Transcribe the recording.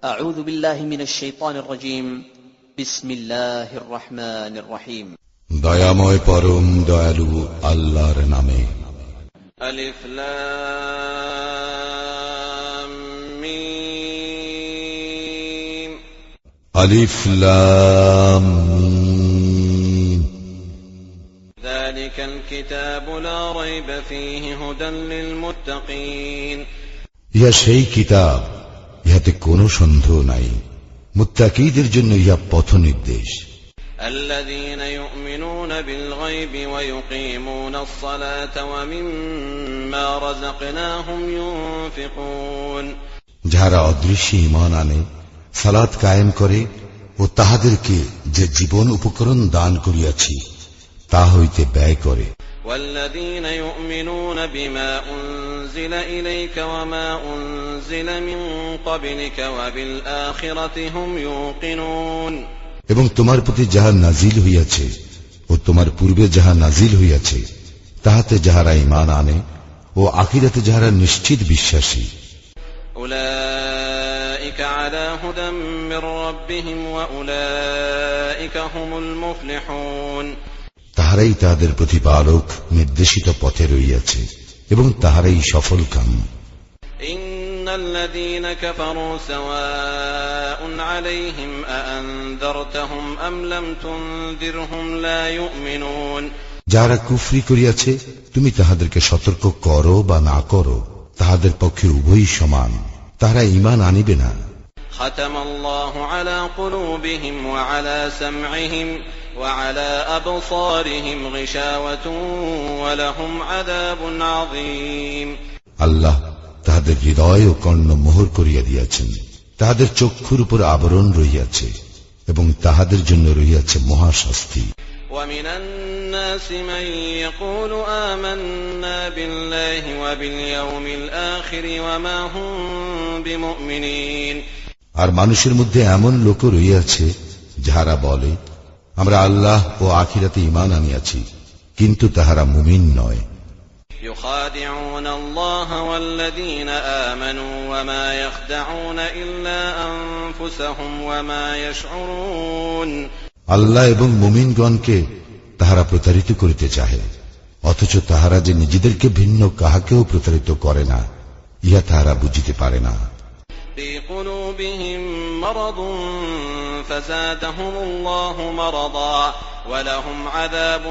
أعوذ بالله من الشيطان الرجيم بسم الله الرحمن الرحيم দয়াময় পরম দয়ালু আল্লাহর নামে। ألف لام ميم আলিফ লাম মিম। ذلك الكتاب لا ريب فيه هدى للمتقين ইহা সেই কিতাব, ইহাতে কোনো সন্দেহ নাই, মুত্তাকীদের জন্য ইহা পথ নির্দেশ। الذين يؤمنون بالغيب ويقيمون الصلاة ومما رزقناهم ينفقون যাহারা অদৃশ্য ঈমান আনে, সালাত কায়েম করে ও তাহাদেরকে যে জীবন উপকরণ দান করিয়াছি তা হইতে ব্যয় করে। والذين يؤمنون بما أنزل إليك وما أنزل من قبلك وبالآخرة هم يوقنون এবং তোমার প্রতি যাহা নাজিল হইয়াছে ও তোমার পূর্বে যাহা নাজিল হইয়াছে তাহাতে যাহারা ঈমান আনে ও আখিরাতে যাহারা নিশ্চিত বিশ্বাসী। أولئك على هدى من ربهم وأولئك هم المفلحون তাহারাই তাহাদের প্রতিপালক নির্দেশিত পথে রইয়াছে এবং তাহারাই সফলকাম। إن الذين كفروا سواء عليهم أأنذرتهم أم لم تنذرهم لا يؤمنون যারা কুফরি করিয়াছে তুমি তাহাদেরকে সতর্ক করো বা না করো, তাহাদের পক্ষে উভয়ই সমান, তাহারা ঈমান আনিবে না। ختم الله على قلوبهم وعلى سمعهم وعلى أبصارهم غشاوة ولهم عذاب عظيم আল্লাহ তাহাদের হৃদয় ও কর্ণ মোহর করিয়া দিয়াছেন, তাহাদের চক্ষুর উপর আবরণ রহিয়াছে এবং তাহাদের জন্য রহিয়াছে মহাশাস্তি। ومن الناس من يقول آمنا بالله وباليوم الآخر وما هم بمؤمنين আর মানুষের মধ্যে এমন লোক রহিয়াছে যাহারা বলে, আমরা আল্লাহ ও আখিরাতে ঈমান আনিয়াছি, কিন্তু তাহারা মুমিন নয়। يخادعون الله والذين آمنوا وما يخدعون إلا أنفسهم وما يشعرون আল্লাহ এবং মুমিনগণকে তাহারা প্রতারিত করিতে চাহে, অথচ তাহারা যে নিজেদেরকে ভিন্ন কাহাকেও প্রতারিত করে না, ইহা তাহারা বুঝিতে পারে না। في قلوبهم مرض فزادهم الله مرضا ولهم عذاب